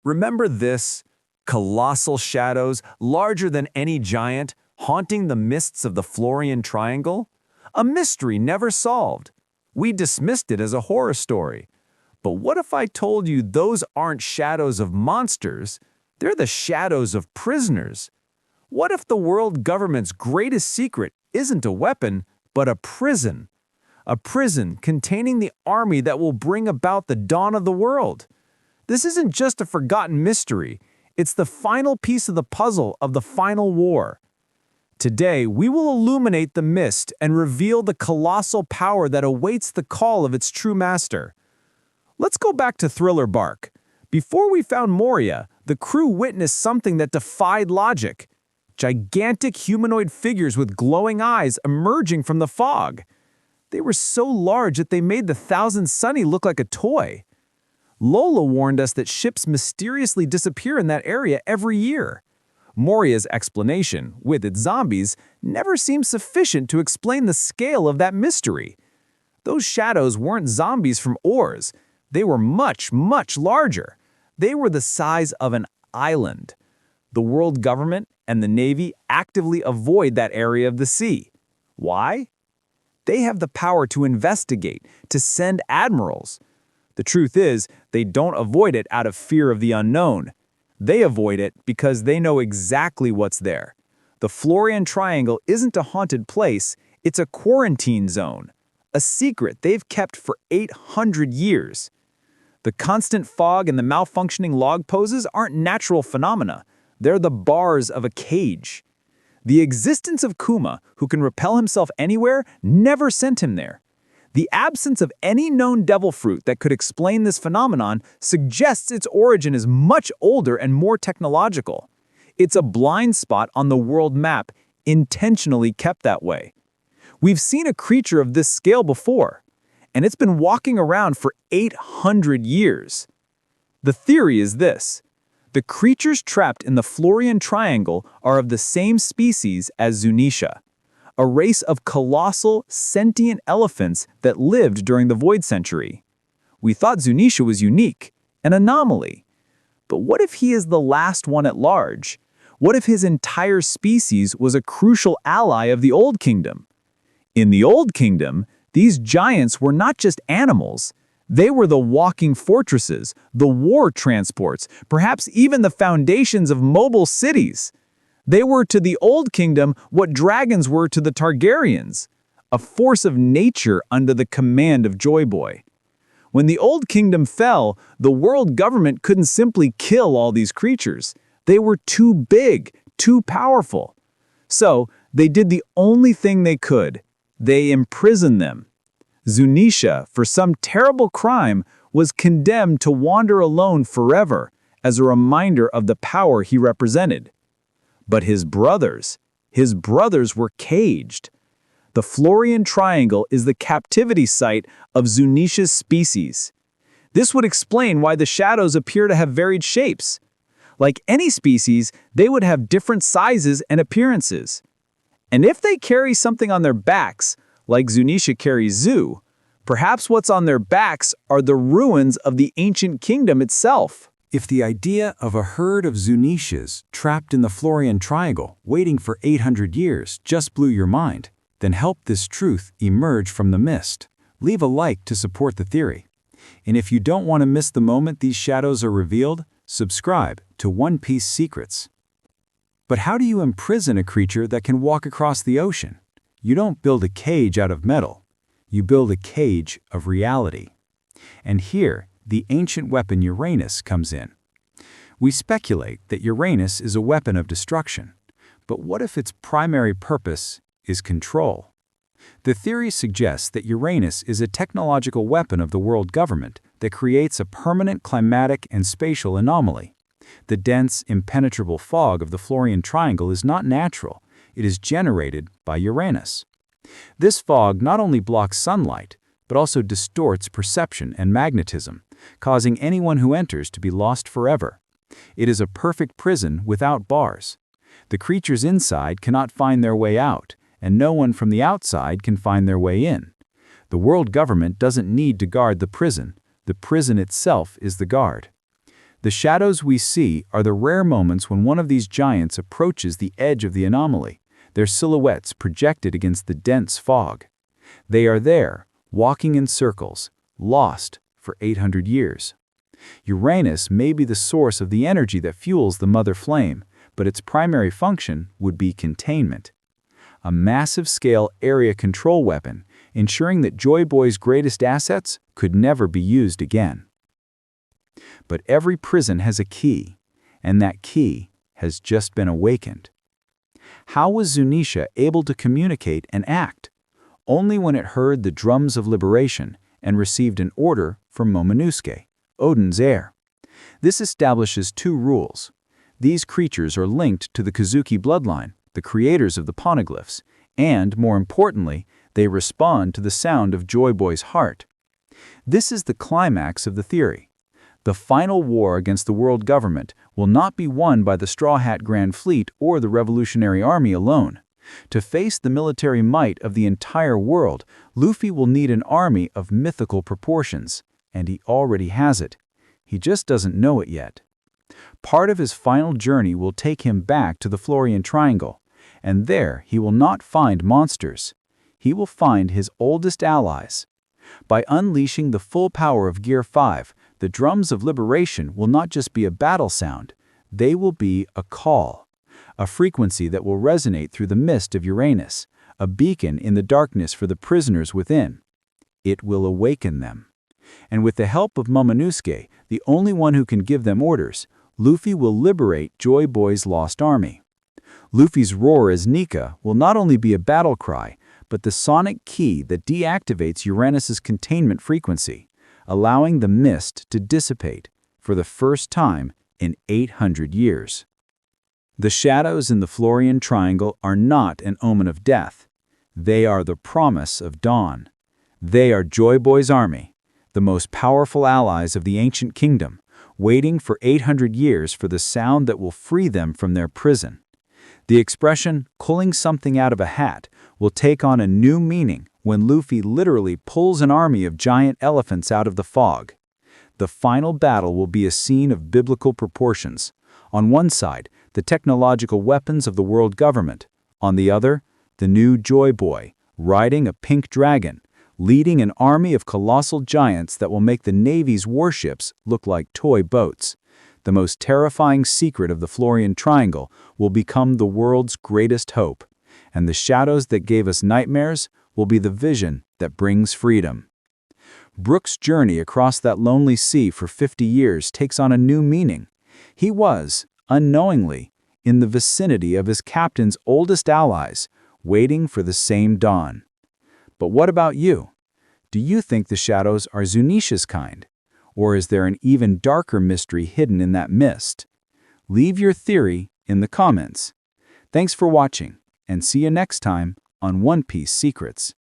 Remember this? Colossal shadows, larger than any giant, haunting the mists of the Florian Triangle? A mystery never solved. We dismissed it as a horror story. But what if I told you those aren't shadows of monsters? They're the shadows of prisoners. What if the world government's greatest secret isn't a weapon, but a prison? A prison containing the army that will bring about the dawn of the world. This isn't just a forgotten mystery. It's the final piece of the puzzle of the final war. Today, we will illuminate the mist and reveal the colossal power that awaits the call of its true master. Let's go back to Thriller Bark. Before we found Moria, the crew witnessed something that defied logic. Gigantic humanoid figures with glowing eyes emerging from the fog. They were so large that they made the Thousand Sunny look like a toy. Lola warned us that ships mysteriously disappear in that area every year. Moria's explanation, with its zombies, never seemed sufficient to explain the scale of that mystery. Those shadows weren't zombies from ores. They were much, much larger. They were the size of an island. The world government and the Navy actively avoid that area of the sea. Why? They have the power to investigate, to send admirals. The truth is, they don't avoid it out of fear of the unknown. They avoid it because they know exactly what's there. The Florian Triangle isn't a haunted place, it's a quarantine zone. A secret they've kept for 800 years. The constant fog and the malfunctioning log poses aren't natural phenomena. They're the bars of a cage. The existence of Kuma, who can repel himself anywhere, never sent him there. The absence of any known devil fruit that could explain this phenomenon suggests its origin is much older and more technological. It's a blind spot on the world map, intentionally kept that way. We've seen a creature of this scale before, and it's been walking around for 800 years. The theory is this. The creatures trapped in the Florian Triangle are of the same species as Zunisha, a race of colossal, sentient elephants that lived during the Void Century. We thought Zunisha was unique, an anomaly. But what if he is the last one at large? What if his entire species was a crucial ally of the Old Kingdom? In the Old Kingdom, these giants were not just animals. They were the walking fortresses, the war transports, perhaps even the foundations of mobile cities. They were to the Old Kingdom what dragons were to the Targaryens, a force of nature under the command of Joy Boy. When the Old Kingdom fell, the world government couldn't simply kill all these creatures. They were too big, too powerful. So they did the only thing they could. They imprisoned them. Zunisha, for some terrible crime, was condemned to wander alone forever as a reminder of the power he represented. But his brothers were caged. The Florian Triangle is the captivity site of Zunisha's species. This would explain why the shadows appear to have varied shapes. Like any species, they would have different sizes and appearances. And if they carry something on their backs, like Zunisha carries Zu, perhaps what's on their backs are the ruins of the ancient kingdom itself. If the idea of a herd of Zunishas trapped in the Florian Triangle waiting for 800 years just blew your mind, then help this truth emerge from the mist. Leave a like to support the theory. And if you don't want to miss the moment these shadows are revealed, subscribe to One Piece Secrets. But how do you imprison a creature that can walk across the ocean? You don't build a cage out of metal. You build a cage of reality. And here, the ancient weapon Uranus comes in. We speculate that Uranus is a weapon of destruction. But what if its primary purpose is control? The theory suggests that Uranus is a technological weapon of the world government that creates a permanent climatic and spatial anomaly. The dense, impenetrable fog of the Florian Triangle is not natural. It is generated by Uranus. This fog not only blocks sunlight, but also distorts perception and magnetism, causing anyone who enters to be lost forever. It is a perfect prison without bars. The creatures inside cannot find their way out, and no one from the outside can find their way in. The world government doesn't need to guard the prison. The prison itself is the guard. The shadows we see are the rare moments when one of these giants approaches the edge of the anomaly, their silhouettes projected against the dense fog. They are there, walking in circles, lost for 800 years. Uranus may be the source of the energy that fuels the mother flame, but its primary function would be containment. A massive-scale area control weapon, ensuring that Joy Boy's greatest assets could never be used again. But every prison has a key, and that key has just been awakened. How was Zunisha able to communicate and act? Only when it heard the drums of liberation and received an order from Momonosuke, Odin's heir. This establishes two rules. These creatures are linked to the Kazuki bloodline, the creators of the poneglyphs, and, more importantly, they respond to the sound of Joy Boy's heart. This is the climax of the theory. The final war against the world government will not be won by the Straw Hat Grand Fleet or the Revolutionary Army alone. To face the military might of the entire world, Luffy will need an army of mythical proportions, and he already has it. He just doesn't know it yet. Part of his final journey will take him back to the Florian Triangle, and there he will not find monsters. He will find his oldest allies. By unleashing the full power of Gear 5, the drums of liberation will not just be a battle sound, they will be a call, a frequency that will resonate through the mist of Uranus, a beacon in the darkness for the prisoners within. It will awaken them. And with the help of Momonosuke, the only one who can give them orders, Luffy will liberate Joy Boy's lost army. Luffy's roar as Nika will not only be a battle cry, but the sonic key that deactivates Uranus's containment frequency, allowing the mist to dissipate for the first time in 800 years. The shadows in the Florian Triangle are not an omen of death. They are the promise of dawn. They are Joy Boy's army, the most powerful allies of the ancient kingdom, waiting for 800 years for the sound that will free them from their prison. The expression, "pulling something out of a hat," will take on a new meaning when Luffy literally pulls an army of giant elephants out of the fog. The final battle will be a scene of biblical proportions. On one side, the technological weapons of the world government. On the other, the new Joy Boy, riding a pink dragon, leading an army of colossal giants that will make the Navy's warships look like toy boats. The most terrifying secret of the Florian Triangle will become the world's greatest hope, and the shadows that gave us nightmares will be the vision that brings freedom. Brook's journey across that lonely sea for 50 years takes on a new meaning. He was, unknowingly, in the vicinity of his captain's oldest allies, waiting for the same dawn. But what about you? Do you think the shadows are Zunisha's kind? Or is there an even darker mystery hidden in that mist? Leave your theory in the comments. Thanks for watching, and see you next time on One Piece Secrets.